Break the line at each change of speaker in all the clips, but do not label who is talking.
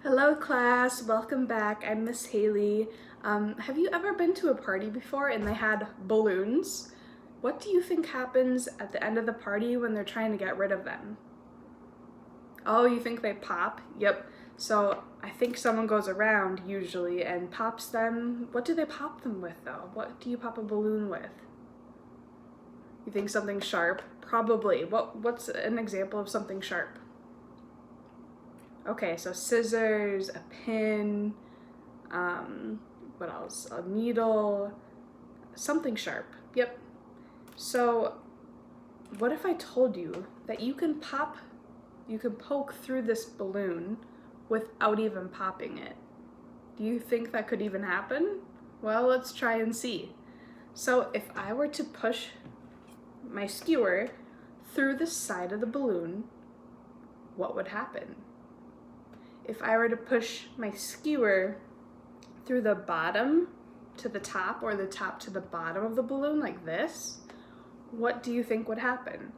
Hello class, welcome back. I'm Miss Haley. Have you ever been to a party before and they had balloons? What do you think happens at the end of the party when they're trying to get rid of them? Oh, you think they pop? Yep. So I think someone goes around usually and pops them. What do they pop them with though? What do you pop a balloon with? You think something sharp? Probably. What's an example of something sharp? Okay, so scissors, a pin, what else? A needle, something sharp. Yep. So what if I told you that you can poke through this balloon without even popping it? Do you think that could even happen? Well, let's try and see. So if I were to push my skewer through the side of the balloon, what would happen? If I were to push my skewer through the bottom to the top or the top to the bottom of the balloon like this, what do you think would happen?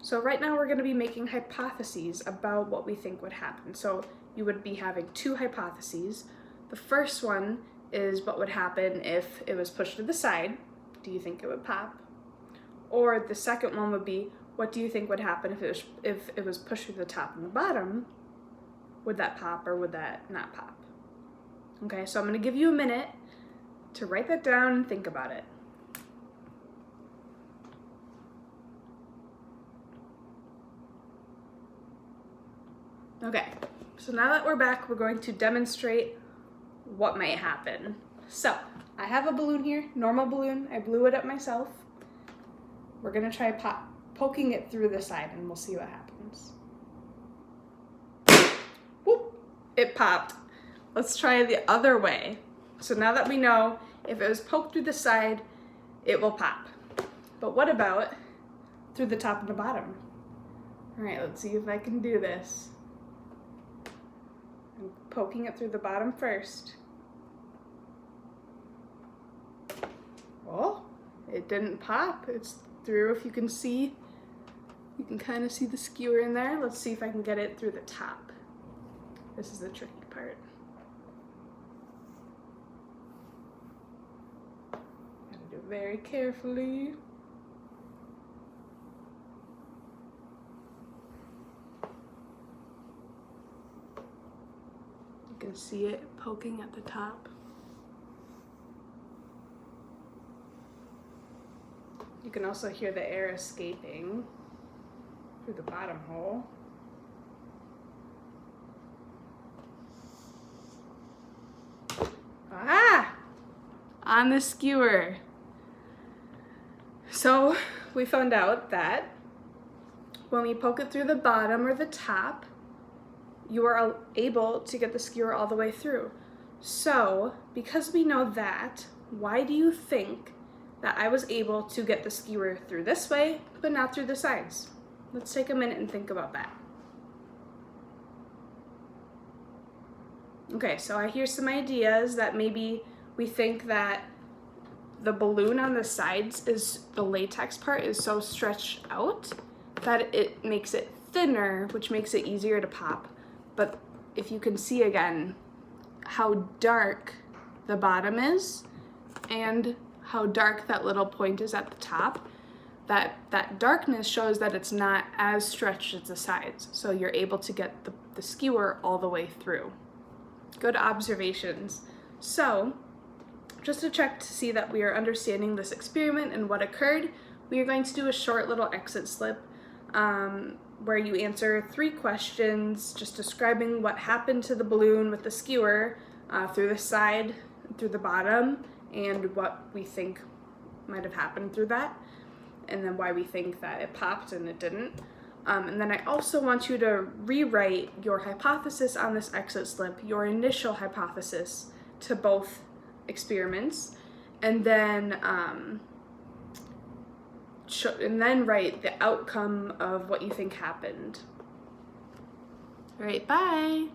So right now we're going to be making hypotheses about what we think would happen. So you would be having two hypotheses. The first one is what would happen if it was pushed to the side. Do you think it would pop? Or the second one would be, what do you think would happen if it was pushed through the top and the bottom? Would that pop or would that not pop? Okay, so I'm going to give you a minute to write that down and think about it. Okay, so now that we're back, we're going to demonstrate what might happen. So, I have a balloon here, normal balloon. I blew it up myself. We're going to try poking it through the side and we'll see what happens. It popped. Let's try the other way. So now that we know if it was poked through the side, it will pop. But what about through the top and the bottom? All right, let's see if I can do this. I'm poking it through the bottom first. Oh, it didn't pop. It's through, if you can see. You can kind of see the skewer in there. Let's see if I can get it through the top. This is the tricky part. Gotta do it very carefully. You can see it poking at the top. You can also hear the air escaping through the bottom hole. On the skewer. So we found out that when we poke it through the bottom or the top, you are able to get the skewer all the way through. So because we know that, why do you think that I was able to get the skewer through this way, but not through the sides? Let's take a minute and think about that. Okay, so I hear some ideas that maybe we think that the balloon on the sides the latex part is so stretched out that it makes it thinner, which makes it easier to pop. But if you can see again how dark the bottom is and how dark that little point is at the top, that darkness shows that it's not as stretched as the sides. So you're able to get the skewer all the way through. Good observations. So, just to check to see that we are understanding this experiment and what occurred, we are going to do a short little exit slip where you answer 3 questions just describing what happened to the balloon with the skewer through the side, through the bottom, and what we think might have happened through that, and then why we think that it popped and it didn't. And then I also want you to rewrite your hypothesis on this exit slip, your initial hypothesis to both experiments, and then write the outcome of what you think happened. All right, bye.